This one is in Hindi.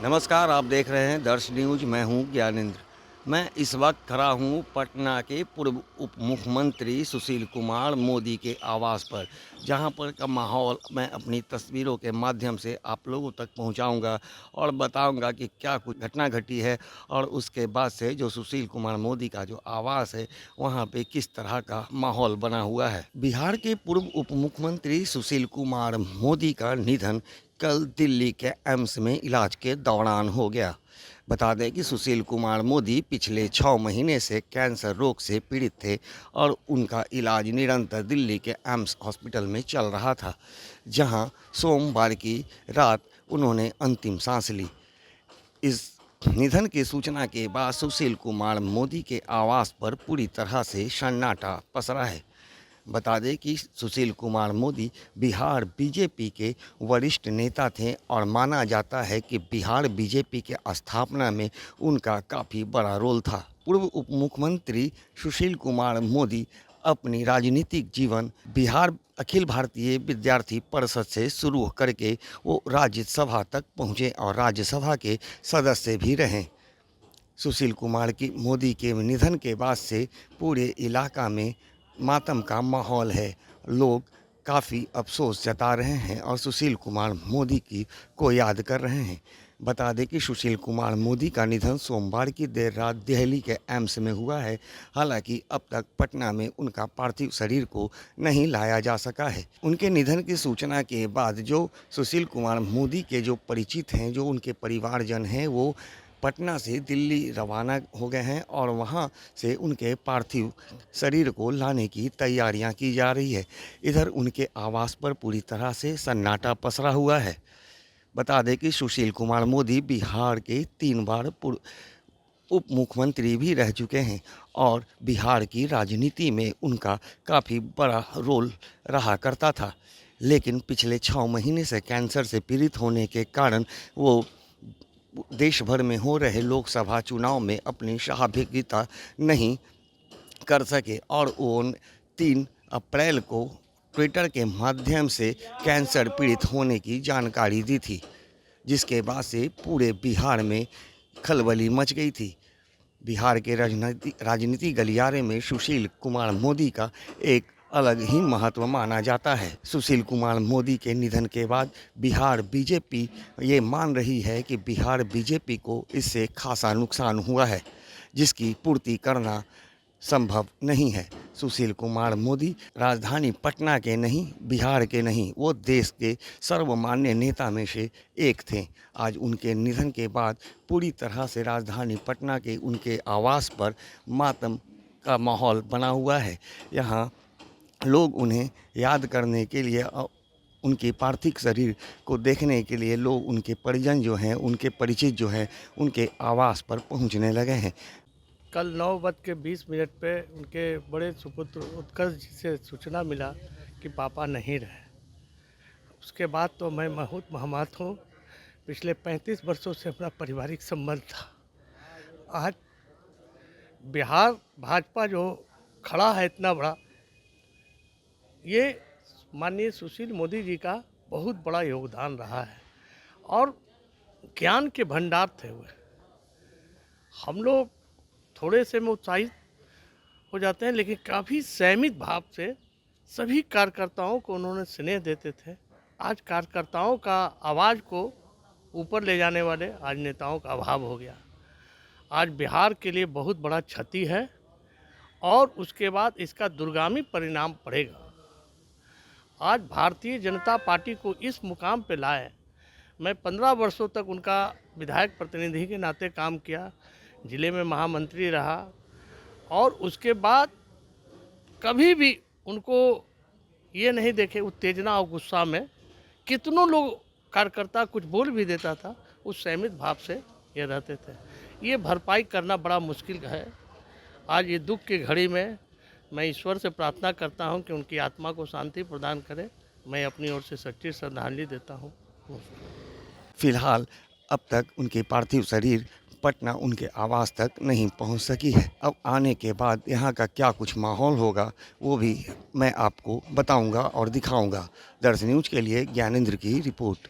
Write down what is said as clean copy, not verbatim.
नमस्कार, आप देख रहे हैं दर्श न्यूज। मैं हूं ज्ञानेंद्र। मैं इस वक्त खड़ा हूं पटना के पूर्व उप मुख्यमंत्री सुशील कुमार मोदी के आवास पर, जहां पर का माहौल मैं अपनी तस्वीरों के माध्यम से आप लोगों तक पहुंचाऊंगा और बताऊंगा कि क्या कुछ घटना घटी है और उसके बाद से जो सुशील कुमार मोदी का जो आवास है वहां पे किस तरह का माहौल बना हुआ है। बिहार के पूर्व उप मुख्यमंत्री सुशील कुमार मोदी का निधन कल दिल्ली के एम्स में इलाज के दौरान हो गया। बता दें कि सुशील कुमार मोदी पिछले 6 महीने से कैंसर रोग से पीड़ित थे और उनका इलाज निरंतर दिल्ली के एम्स हॉस्पिटल में चल रहा था, जहां सोमवार की रात उन्होंने अंतिम सांस ली। इस निधन की सूचना के बाद सुशील कुमार मोदी के आवास पर पूरी तरह से सन्नाटा पसरा है। बता दें कि सुशील कुमार मोदी बिहार बीजेपी के वरिष्ठ नेता थे और माना जाता है कि बिहार बीजेपी के स्थापना में उनका काफ़ी बड़ा रोल था। पूर्व उप मुख्यमंत्री सुशील कुमार मोदी अपनी राजनीतिक जीवन बिहार अखिल भारतीय विद्यार्थी परिषद से शुरू करके वो राज्यसभा तक पहुँचे और राज्यसभा के सदस्य भी रहे। सुशील कुमार की मोदी के निधन के बाद से पूरे इलाका में मातम का माहौल है। लोग काफ़ी अफसोस जता रहे हैं और सुशील कुमार मोदी को याद कर रहे हैं। बता दें कि सुशील कुमार मोदी का निधन सोमवार की देर रात दिल्ली के एम्स में हुआ है। हालांकि अब तक पटना में उनका पार्थिव शरीर को नहीं लाया जा सका है। उनके निधन की सूचना के बाद जो सुशील कुमार मोदी के जो परिचित हैं, जो उनके परिवारजन हैं, वो पटना से दिल्ली रवाना हो गए हैं और वहां से उनके पार्थिव शरीर को लाने की तैयारियां की जा रही है। इधर उनके आवास पर पूरी तरह से सन्नाटा पसरा हुआ है। बता दें कि सुशील कुमार मोदी बिहार के 3 बार उप मुख्यमंत्री भी रह चुके हैं और बिहार की राजनीति में उनका काफ़ी बड़ा रोल रहा करता था। लेकिन पिछले 6 महीने से कैंसर से पीड़ित होने के कारण वो देश भर में हो रहे लोकसभा चुनाव में अपनी सहभागिता नहीं कर सके और वो 3 अप्रैल को ट्विटर के माध्यम से कैंसर पीड़ित होने की जानकारी दी थी, जिसके बाद से पूरे बिहार में खलबली मच गई थी। बिहार के राजनीति गलियारे में सुशील कुमार मोदी का एक अलग ही महत्व माना जाता है। सुशील कुमार मोदी के निधन के बाद बिहार बीजेपी ये मान रही है कि बिहार बीजेपी को इससे खासा नुकसान हुआ है, जिसकी पूर्ति करना संभव नहीं है। सुशील कुमार मोदी राजधानी पटना के नहीं, बिहार के नहीं, वो देश के सर्वमान्य नेता में से एक थे। आज उनके निधन के बाद पूरी तरह से राजधानी पटना के उनके आवास पर मातम का माहौल बना हुआ है। यहाँ लोग उन्हें याद करने के लिए उनके पार्थिव शरीर को देखने के लिए लोग, उनके परिजन जो हैं, उनके परिचित जो हैं, उनके आवास पर पहुंचने लगे हैं। कल 9:20 पे उनके बड़े सुपुत्र उत्कर्ष जी से सूचना मिला कि पापा नहीं रहे। उसके बाद तो मैं बहुत महमत हूँ। पिछले 35 वर्षों से अपना पारिवारिक संबंध था। आज बिहार भाजपा जो खड़ा है इतना बड़ा, ये माननीय सुशील मोदी जी का बहुत बड़ा योगदान रहा है और ज्ञान के भंडार थे वे। हम लोग थोड़े से में उत्साहित हो जाते हैं, लेकिन काफ़ी संयमित भाव से सभी कार्यकर्ताओं को उन्होंने स्नेह देते थे। आज कार्यकर्ताओं का आवाज़ को ऊपर ले जाने वाले आज नेताओं का अभाव हो गया। आज बिहार के लिए बहुत बड़ा क्षति है और उसके बाद इसका दूरगामी परिणाम पड़ेगा। आज भारतीय जनता पार्टी को इस मुकाम पे लाए। मैं 15 वर्षों तक उनका विधायक प्रतिनिधि के नाते काम किया, ज़िले में महामंत्री रहा और उसके बाद कभी भी उनको ये नहीं देखे उत्तेजना और गुस्सा में। कितनों लोग कार्यकर्ता कुछ बोल भी देता था, उस संयमित भाव से ये रहते थे। ये भरपाई करना बड़ा मुश्किल है। आज ये दुख की घड़ी में मैं ईश्वर से प्रार्थना करता हूं कि उनकी आत्मा को शांति प्रदान करे। मैं अपनी ओर से सच्ची श्रद्धांजलि देता हूं। फिलहाल अब तक उनके पार्थिव शरीर पटना उनके आवास तक नहीं पहुंच सकी है। अब आने के बाद यहाँ का क्या कुछ माहौल होगा वो भी मैं आपको बताऊंगा और दिखाऊंगा। दर्श न्यूज के लिए ज्ञानेंद्र की रिपोर्ट।